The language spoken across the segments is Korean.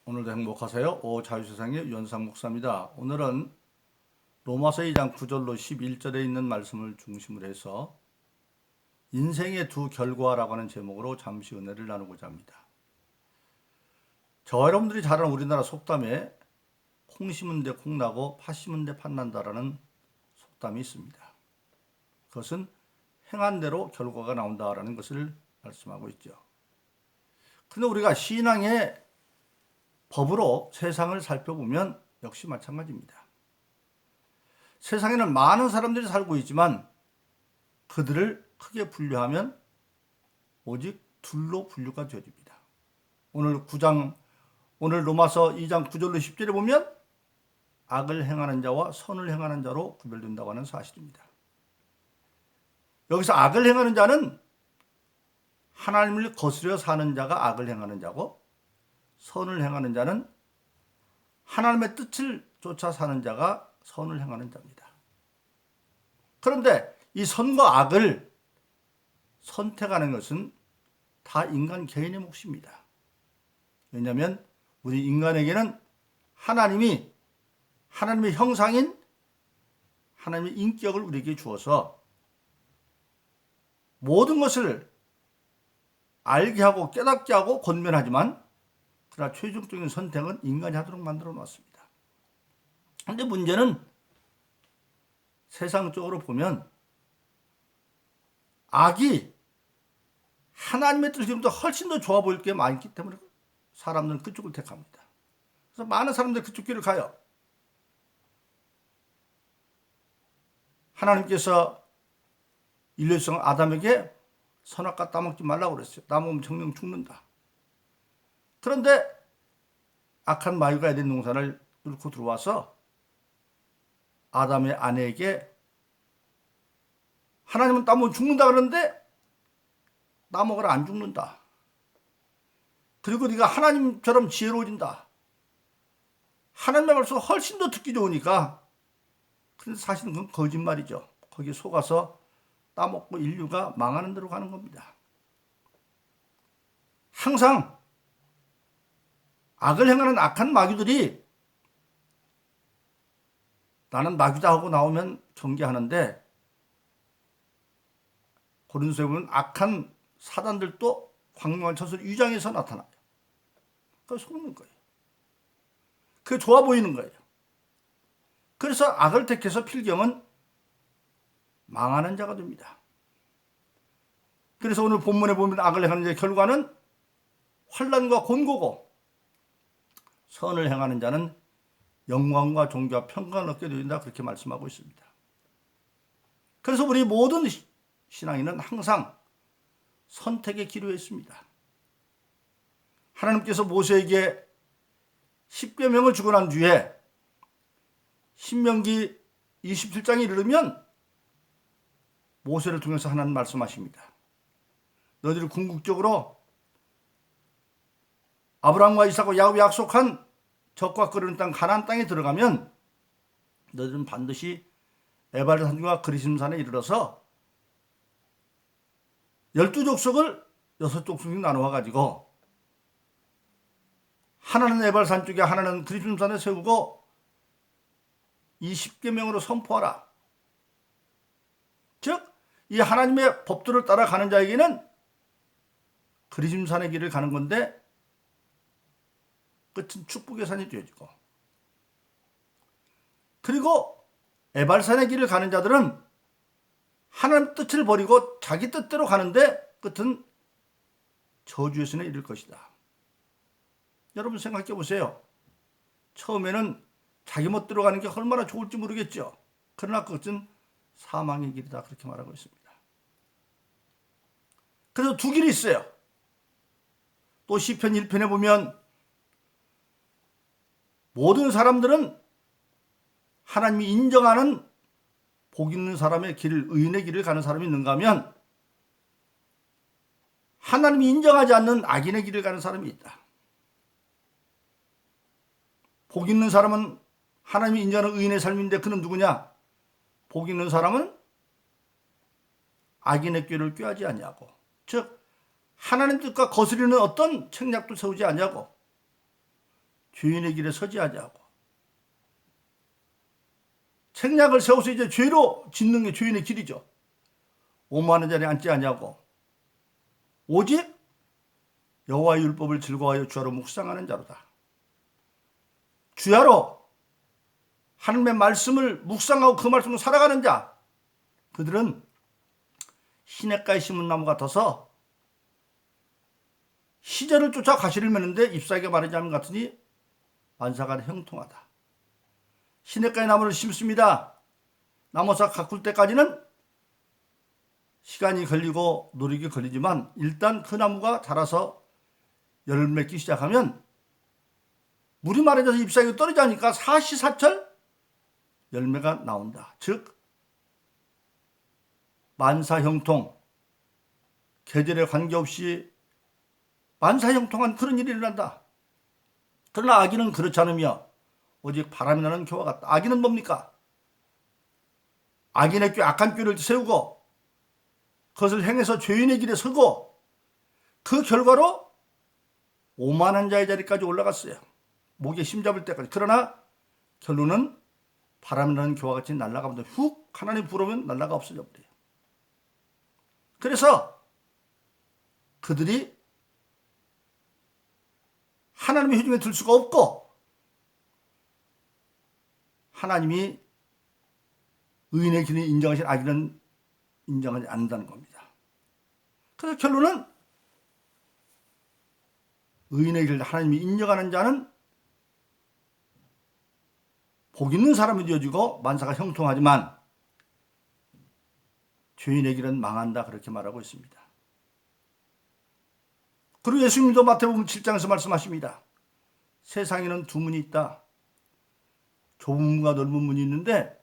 오늘도 행복하세요. 자유세상의 유현상 목사입니다. 오늘은 로마서 2장 9절로 11절에 있는 말씀을 중심으로 해서 인생의 두 결과라고 하는 제목으로 잠시 은혜를 나누고자 합니다. 저와 여러분들이 잘 아는 우리나라 속담에 콩 심은 데 콩 나고 팥 심은 데 팥 난다라는 속담이 있습니다. 그것은 행한 대로 결과가 나온다라는 것을 말씀하고 있죠. 그런데 우리가 신앙의 법으로 세상을 살펴보면 역시 마찬가지입니다. 세상에는 많은 사람들이 살고 있지만 그들을 크게 분류하면 오직 둘로 분류가 되어집니다. 오늘 로마서 2장 9절로 10절에 보면 악을 행하는 자와 선을 행하는 자로 구별된다고 하는 사실입니다. 여기서 악을 행하는 자는 하나님을 거스려 사는 자가 악을 행하는 자고, 선을 행하는 자는 하나님의 뜻을 쫓아 사는 자가 선을 행하는 자입니다. 그런데 이 선과 악을 선택하는 것은 다 인간 개인의 몫입니다. 왜냐하면 우리 인간에게는 하나님의 형상인 하나님의 인격을 우리에게 주어서 모든 것을 알게 하고 깨닫게 하고 권면하지만, 그러나 최종적인 선택은 인간이 하도록 만들어 놨습니다. 그런데 문제는 세상적으로 보면 악이 하나님의 뜻보다 훨씬 더 좋아 보일 게 많기 때문에 사람들은 그쪽을 택합니다. 그래서 많은 사람들이 그쪽 길을 가요. 하나님께서 인류성 아담에게 선악과 따먹지 말라고 그랬어요. 따먹으면 정령 죽는다. 그런데 악한 마귀가 에덴 동산을 뚫고 들어와서 아담의 아내에게 하나님은 따먹으면 죽는다 그러는데 따먹으라 안 죽는다. 그리고 네가 하나님처럼 지혜로워진다. 하나님의 말씀이 훨씬 더 듣기 좋으니까. 그런데 사실은 그건 거짓말이죠. 거기에 속아서 따먹고 인류가 망하는 데로 가는 겁니다. 항상 악을 행하는 악한 마귀들이 나는 마귀다 하고 나오면 경계하는데, 고린도서에 보면 악한 사단들도 광명한 처소를 위장해서 나타나요. 그걸 속는 거예요. 그게 좋아 보이는 거예요. 그래서 악을 택해서 필경은 망하는 자가 됩니다. 그래서 오늘 본문에 보면 악을 행하는 자의 결과는 환난과 곤고고, 선을 행하는 자는 영광과 존귀와 평강을 얻게 된다, 그렇게 말씀하고 있습니다. 그래서 우리 모든 신앙인은 항상 선택의 기로에 있습니다. 하나님께서 모세에게 10계명을 주고 난 뒤에 신명기 27장에 이르면 모세를 통해서 하나님 말씀하십니다. 너희들이 궁극적으로 아브라함과 이삭과 야곱이 약속한 적과 끓는 땅 가나안 땅에 들어가면 너희들은 반드시 에발의 산중과 그리심산에 이르러서 12족속을 6족속이 나누어 가지고 하나는 에발산 쪽에 하나는 그리심산에 세우고 이 10계명으로 선포하라. 즉 이 하나님의 법도를 따라가는 자에게는 그리심산의 길을 가는 건데 끝은 축복의 산이 되어지고, 그리고 에발산의 길을 가는 자들은 하나님 뜻을 버리고 자기 뜻대로 가는데 끝은 저주의 산에 이를 것이다. 여러분 생각해 보세요. 처음에는 자기 멋대로 가는 게 얼마나 좋을지 모르겠죠. 그러나 그것은 사망의 길이다, 그렇게 말하고 있습니다. 그래서 두 길이 있어요. 또 시편 1편에 보면 모든 사람들은 하나님이 인정하는 복 있는 사람의 길을, 의인의 길을 가는 사람이 있는가 하면 하나님이 인정하지 않는 악인의 길을 가는 사람이 있다. 복 있는 사람은 하나님이 인정하는 의인의 삶인데 그는 누구냐? 복 있는 사람은 악인의 꾀를 꾀하지 않냐고. 즉 하나님 뜻과 거스리는 어떤 책략도 세우지 않냐고. 죄인의 길에 서지 아니하고 책략을 세워서 이제 죄로 짓는 게 죄인의 길이죠. 오만한 자리에 앉지 아니하고 오직 여호와의 율법을 즐거워하여 주야로 묵상하는 자로다. 주야로 하나님의 말씀을 묵상하고 그 말씀으로 살아가는 자, 그들은 시냇가에 심은 나무 같아서 시절을 쫓아 가시를 메는데 잎사귀가 마르지 않은 것 같으니 만사가 형통하다. 시냇가에 나무를 심습니다. 나무가 가꿀 때까지는 시간이 걸리고 노력이 걸리지만 일단 그 나무가 자라서 열을 맺기 시작하면 물이 마르져서 잎사귀가 떨어지니까 사시사철 열매가 나온다. 즉 만사형통, 계절에 관계없이 만사형통한 그런 일이 일어난다. 그러나 악인은 그렇지 않으며 오직 바람이 나는 교와 같다. 악인은 뭡니까? 악인의 꾀, 악한 꾀를 세우고 그것을 행해서 죄인의 길에 서고 그 결과로 오만한 자의 자리까지 올라갔어요. 목에 힘잡을 때까지. 그러나 결론은 바람이 나는 교와 같이 날아가면 훅 하나님 부르면 날아가 없어져 버려요. 그래서 그들이 하나님의 회중에 들 수가 없고 하나님이 의인의 길을 인정하신 악인은 인정하지 않는다는 겁니다. 그래서 결론은 의인의 길을 하나님이 인정하는 자는 복 있는 사람이 되어지고 만사가 형통하지만 죄인의 길은 망한다, 그렇게 말하고 있습니다. 그리고 예수님도 마태복음 7장에서 말씀하십니다. 세상에는 두 문이 있다. 좁은 문과 넓은 문이 있는데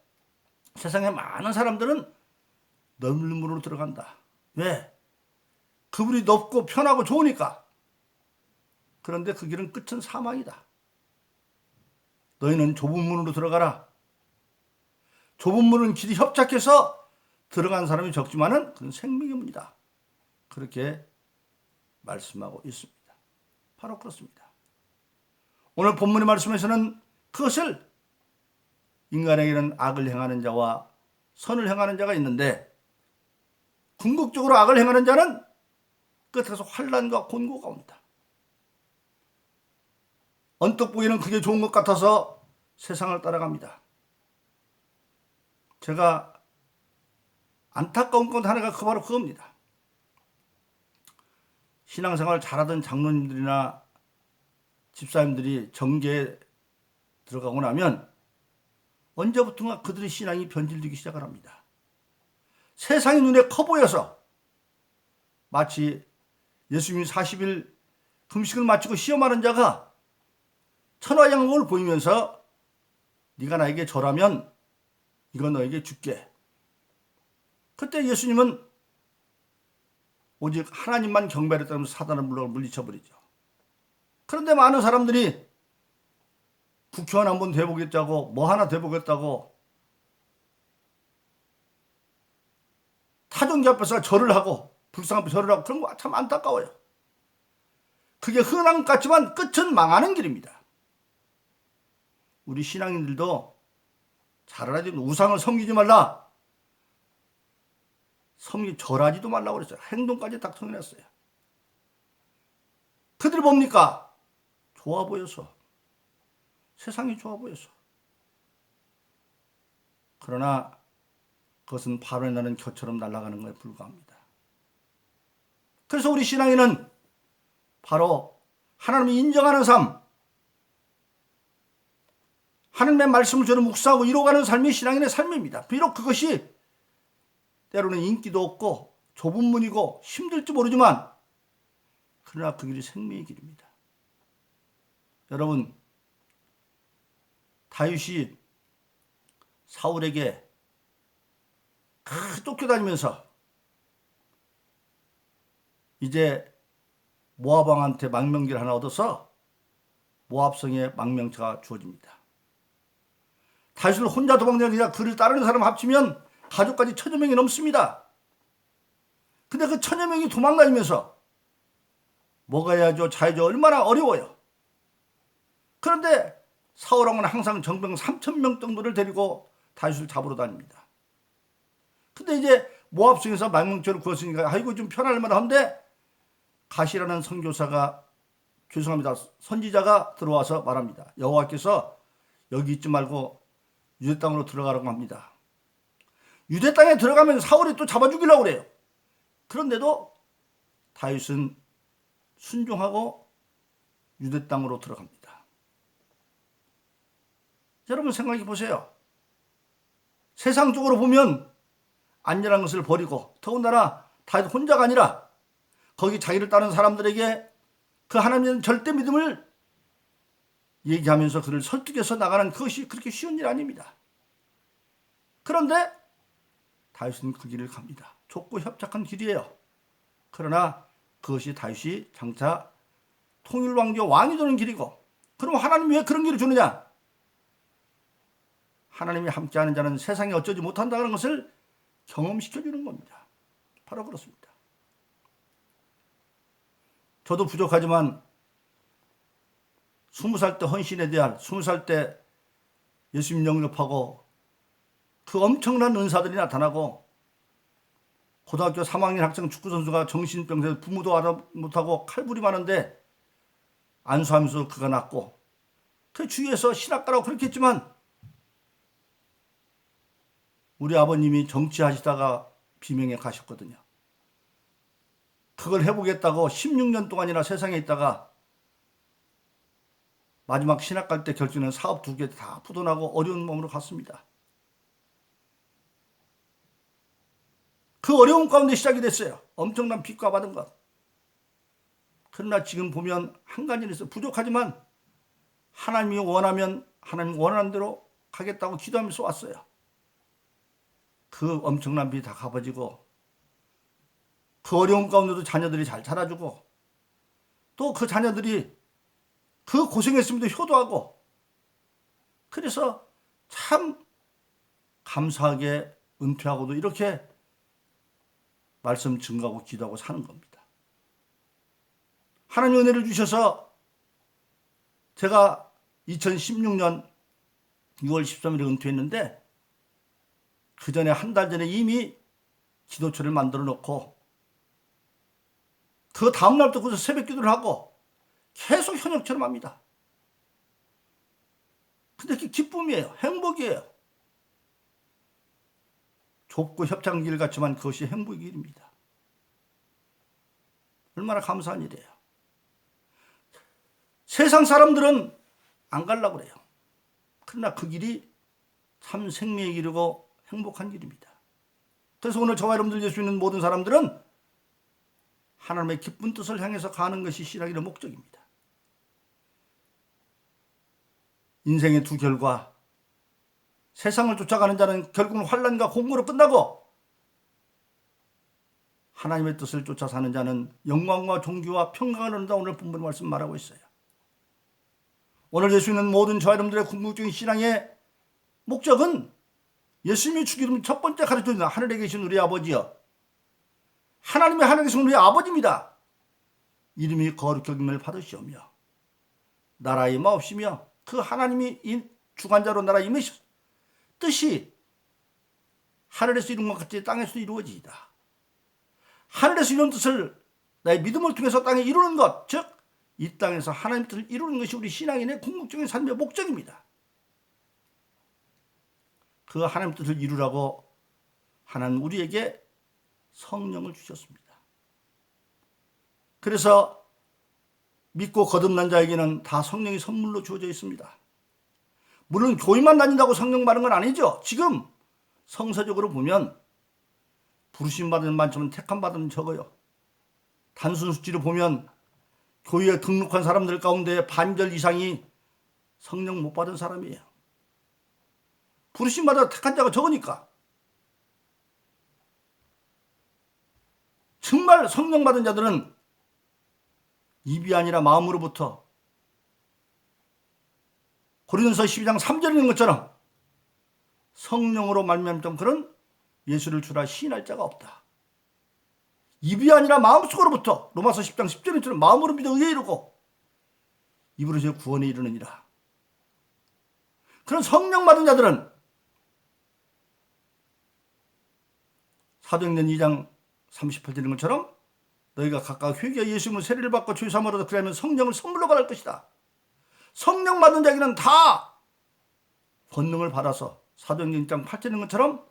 세상에 많은 사람들은 넓은 문으로 들어간다. 왜? 그 문이 넓고 편하고 좋으니까. 그런데 그 길은 끝은 사망이다. 너희는 좁은 문으로 들어가라. 좁은 문은 길이 협착해서 들어간 사람이 적지만은 그건 생명의 문이다. 그렇게 말씀하고 있습니다. 바로 그렇습니다. 오늘 본문의 말씀에서는 그것을 인간에게는 악을 행하는 자와 선을 행하는 자가 있는데 궁극적으로 악을 행하는 자는 끝에서 환난과 곤고가 온다. 언뜻 보기에는 그게 좋은 것 같아서 세상을 따라갑니다. 제가 안타까운 건 하나가 바로 그겁니다. 신앙생활 잘하던 장로님들이나 집사님들이 정계에 들어가고 나면 언제부턴가 그들의 신앙이 변질되기 시작을 합니다. 세상이 눈에 커 보여서 마치 예수님이 40일 금식을 마치고 시험하는 자가 천하양목을 보이면서 네가 나에게 절하면 이거 너에게 줄게. 그때 예수님은 오직 하나님만 경배했다면 사단을 물리쳐버리죠. 그런데 많은 사람들이 국회의원 한번 돼보겠다고 뭐 하나 돼보겠다고 타종기 앞에서 절을 하고 불상 앞에 절을 하고 그런 거 참 안타까워요. 그게 흔한 것 같지만 끝은 망하는 길입니다. 우리 신앙인들도 잘 알아야 됩니다. 우상을 섬기지 말라. 절하지도 말라고 그랬어요. 행동까지 딱 정해놨어요. 그들이 뭡니까? 좋아 보여서. 세상이 좋아 보여서. 그러나 그것은 바람에 나는 겨처럼 날아가는 것에 불과합니다. 그래서 우리 신앙인은 바로 하나님이 인정하는 삶, 하나님의 말씀을 저는 묵상하고 이뤄가는 삶이 신앙인의 삶입니다. 비록 그것이 때로는 인기도 없고 좁은 문이고 힘들지 모르지만 그러나 그 길이 생명의 길입니다. 여러분, 다윗이 사울에게 쫓겨다니면서 이제 모압 왕한테 망명기를 하나 얻어서 모압성에 망명처가 주어집니다. 다윗을 혼자 도망다니는 게 아니라 그를 따르는 사람 합치면 가족까지 1000여 명이 넘습니다. 근데 그 1000여 명이 도망다니면서 먹어야죠, 자야죠, 얼마나 어려워요. 그런데 사울 왕은 항상 정병 3,000명 정도를 데리고 다윗을 잡으러 다닙니다. 근데 이제 모압 성에서 망명초를 구웠으니까 아이고 좀 편할 만한데 가시라는 선교사가 죄송합니다. 선지자가 들어와서 말합니다. 여호와께서 여기 있지 말고 유대 땅으로 들어가라고 합니다. 유대 땅에 들어가면 사울이 또 잡아 죽이려고 그래요. 그런데도 다윗은 순종하고 유대 땅으로 들어갑니다. 여러분 생각해 보세요. 세상적으로 보면 안전한 것을 버리고 더군다나 다윗 혼자가 아니라 거기 자기를 따르는 사람들에게 그 하나님의 절대 믿음을 얘기하면서 그를 설득해서 나가는 그것이 그렇게 쉬운 일 아닙니다. 그런데 다윗은 그 길을 갑니다. 좁고 협착한 길이에요. 그러나 그것이 다윗이 장차 통일왕조 왕이 되는 길이고, 그럼 하나님이 왜 그런 길을 주느냐? 하나님이 함께하는 자는 세상에 어쩌지 못한다는 것을 경험시켜주는 겁니다. 바로 그렇습니다. 저도 부족하지만 20살 때 헌신에 대한 20살 때 예수님 영접하고 그 엄청난 은사들이 나타나고 고등학교 3학년 학생 축구선수가 정신병자에 부모도 알아 못하고 칼부림 하는데 안수하면서 그가 낫고 그 주위에서 신학가라고 그렇게 했지만 우리 아버님이 정치하시다가 비명에 가셨거든요. 그걸 해보겠다고 16년 동안이나 세상에 있다가 마지막 신학 갈 때 결정한 사업 2개 다 부도나고 어려운 몸으로 갔습니다. 그 어려움 가운데 시작이 됐어요. 엄청난 빚과 받은 것. 그러나 지금 보면 한 가지는 있어요. 부족하지만 하나님이 원하면 하나님 원하는 대로 가겠다고 기도하면서 왔어요. 그 엄청난 빚이 다 갚아지고 그 어려움 가운데도 자녀들이 잘 자라주고 또 그 자녀들이 그 고생했음에도 효도하고 그래서 참 감사하게 은퇴하고도 이렇게 말씀 증거하고 기도하고 사는 겁니다. 하나님 은혜를 주셔서 제가 2016년 6월 13일에 은퇴했는데 그 전에 한 달 전에 이미 기도처를 만들어 놓고 그 다음날부터 거기서 새벽 기도를 하고 계속 현역처럼 합니다. 근데 그게 기쁨이에요. 행복이에요. 좁고 협착한 길 같지만 그것이 행복의 길입니다. 얼마나 감사한 일이에요. 세상 사람들은 안 가려고 그래요. 그러나 그 길이 참 생명의 길이고 행복한 길입니다. 그래서 오늘 저와 여러분들 예수 믿는 모든 사람들은 하나님의 기쁜 뜻을 향해서 가는 것이 신앙의 목적입니다. 인생의 두 결과, 세상을 쫓아가는 자는 결국은 환난과 공고로 끝나고 하나님의 뜻을 쫓아 사는 자는 영광과 존귀와 평강을 얻는다. 오늘 본문 말씀 말하고 있어요. 오늘 예수 믿는 모든 저와 여러분들의 궁극적인 신앙의 목적은 예수님이 주기름 첫 번째 가르쳐주는 하늘에 계신 우리 아버지여, 하나님의 하늘에 계신 우리 아버지입니다. 이름이 거룩히 여김을 받으시오며 나라의 마옵시며 그 하나님이 주관자로 나라 임하셔 뜻이 하늘에서 이룬 것 같이 땅에서도 이루어지이다. 하늘에서 이룬 뜻을 나의 믿음을 통해서 땅에 이루는 것, 즉 이 땅에서 하나님의 뜻을 이루는 것이 우리 신앙인의 궁극적인 삶의 목적입니다. 그 하나님의 뜻을 이루라고 하나님 우리에게 성령을 주셨습니다. 그래서 믿고 거듭난 자에게는 다 성령이 선물로 주어져 있습니다. 물론 교회만 다닌다고 성령 받은 건 아니죠. 지금 성서적으로 보면 부르심 받은 많지만 택함 받은 적어요. 단순 수치로 보면 교회에 등록한 사람들 가운데 반절 이상이 성령 못 받은 사람이에요. 부르심 받아 택한 자가 적으니까. 정말 성령 받은 자들은 입이 아니라 마음으로부터 고린도서 12장 3절에 있는 것처럼 성령으로 말미암던 그런 예수를 주라 시인할 자가 없다. 입이 아니라 마음속으로부터 로마서 10장 10절에 있는 마음으로 믿어 의에 이르고 입으로 제 구원에 이르느니라. 그런 성령 받은 자들은 사도행전 2장 38절 되는 것처럼 너희가 각각 회개하여 예수님을 세례를 받고 주의 사함을 얻어 그러면 성령을 선물로 받을 것이다. 성령 받은 자에게는 다 권능을 받아서 사도행전 1장 8절 되는 것처럼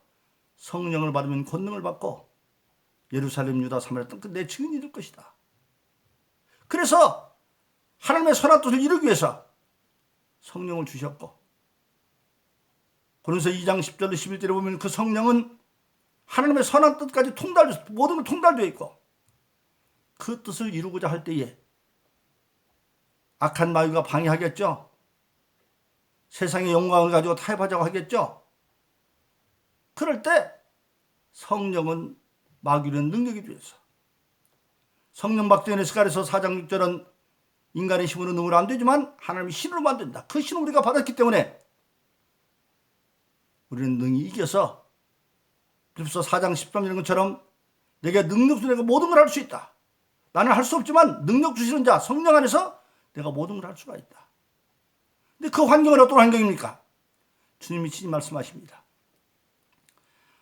성령을 받으면 권능을 받고 예루살렘, 유다, 사마리아 땅 끝 내 증인이 될 것이다. 그래서 하나님의 선한 뜻을 이루기 위해서 성령을 주셨고, 고린도서 2장 10절 11절에 보면 그 성령은 하나님의 선한 뜻까지 모든 걸 통달되어 있고, 그 뜻을 이루고자 할 때에 악한 마귀가 방해하겠죠. 세상의 영광을 가지고 타협하자고 하겠죠. 그럴 때 성령은 마귀는 능력이 되어서, 성령 박정현의 스가랴서 4장 6절은 인간의 힘으로 능으로 안 되지만 하나님의 신으로 만든다. 그 신을 우리가 받았기 때문에 우리는 능히 이겨서 빌립보서 4장 13절 이런 것처럼 내게 능력 주는 내가 모든 걸 할 수 있다. 나는 할 수 없지만 능력 주시는 자 성령 안에서 내가 모든 걸 할 수가 있다. 근데 그 환경은 어떤 환경입니까? 주님이 친히 말씀하십니다.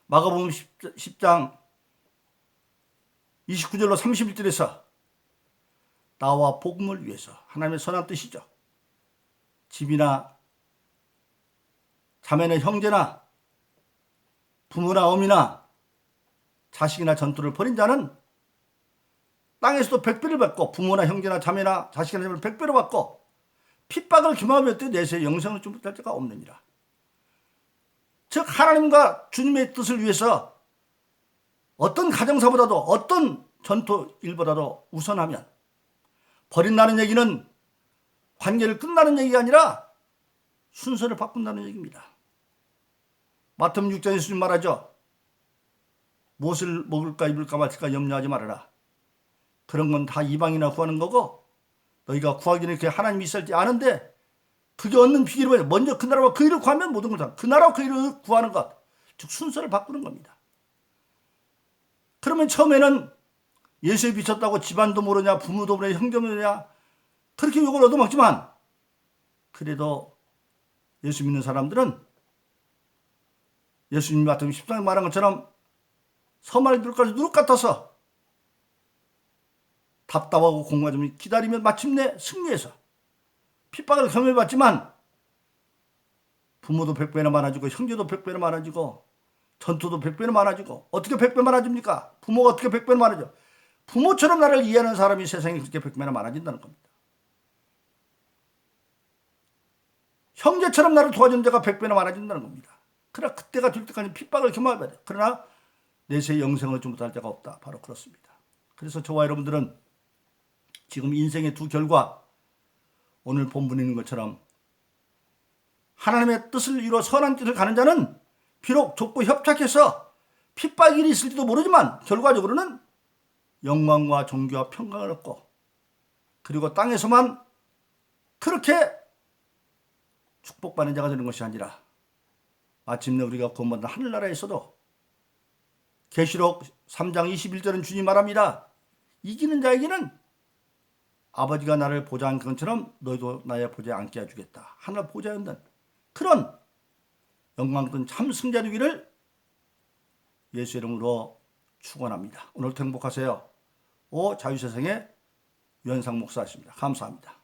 마가복음 10장 29절로 31절에서 나와 복음을 위해서, 하나님의 선한 뜻이죠. 집이나 자매나 형제나 부모나 어미나 자식이나 전토를 벌인 자는 땅에서도 백배를 받고, 부모나 형제나 자매나 자식이나 자매를 백배로 받고 핍박을 겸하며 내세의 영생을 좀 못할 자가 없느니라. 즉 하나님과 주님의 뜻을 위해서 어떤 가정사보다도 어떤 전토 일보다도 우선하면, 버린다는 얘기는 관계를 끝나는 얘기가 아니라 순서를 바꾼다는 얘기입니다. 마태복음 6장에 예수님 말하죠. 무엇을 먹을까 입을까 마실까 염려하지 말아라. 그런 건 다 이방이나 구하는 거고, 너희가 구하기 전에 하나님이 있을지 아는데 그게 얻는 비결은 먼저 그 나라와 그 일을 구하면 모든 걸 다, 그 나라와 그 일을 구하는 것, 즉 순서를 바꾸는 겁니다. 그러면 처음에는 예수에 비쳤다고 집안도 모르냐, 부모도 모르냐, 형제도 모르냐, 그렇게 욕을 얻어먹지만, 그래도 예수 믿는 사람들은 예수님 같은 10장에 말한 것처럼 서말 들까지 누룩 같아서 답답하고 공부가 좀 기다리면 마침내 승리해서 핍박을 경험해봤지만 부모도 100배나 많아지고 형제도 100배나 많아지고 전투도 100배나 많아지고, 어떻게 100배 많아집니까? 부모가 어떻게 100배나 많아져? 부모처럼 나를 이해하는 사람이 세상에 그렇게 100배나 많아진다는 겁니다. 형제처럼 나를 도와주는 자가 100배나 많아진다는 겁니다. 그러나 그때가 될 때까지 핍박을 경험해야 돼. 그러나 내세의 영생을 얻지 못할 자가 없다. 바로 그렇습니다. 그래서 저와 여러분들은 지금 인생의 두 결과, 오늘 본문에 있는 것처럼 하나님의 뜻을 이루어 선한 길을 가는 자는 비록 좁고 협착해서 핍박이 있을지도 모르지만 결과적으로는 영광과 존귀와 평강을 얻고, 그리고 땅에서만 그렇게 축복받는 자가 되는 것이 아니라 마침내 우리가 구원받는 하늘나라에서도, 계시록 3장 21절은 주님 말합니다. 이기는 자에게는 아버지가 나를 보좌한 것처럼 너희도 나의 보좌에 앉게 해주겠다. 하늘 보좌에 앉는 그런 영광된 참 승자 되기를 예수 이름으로 축원합니다. 오늘도 행복하세요. 자유세상의 유현상 목사였습니다. 감사합니다.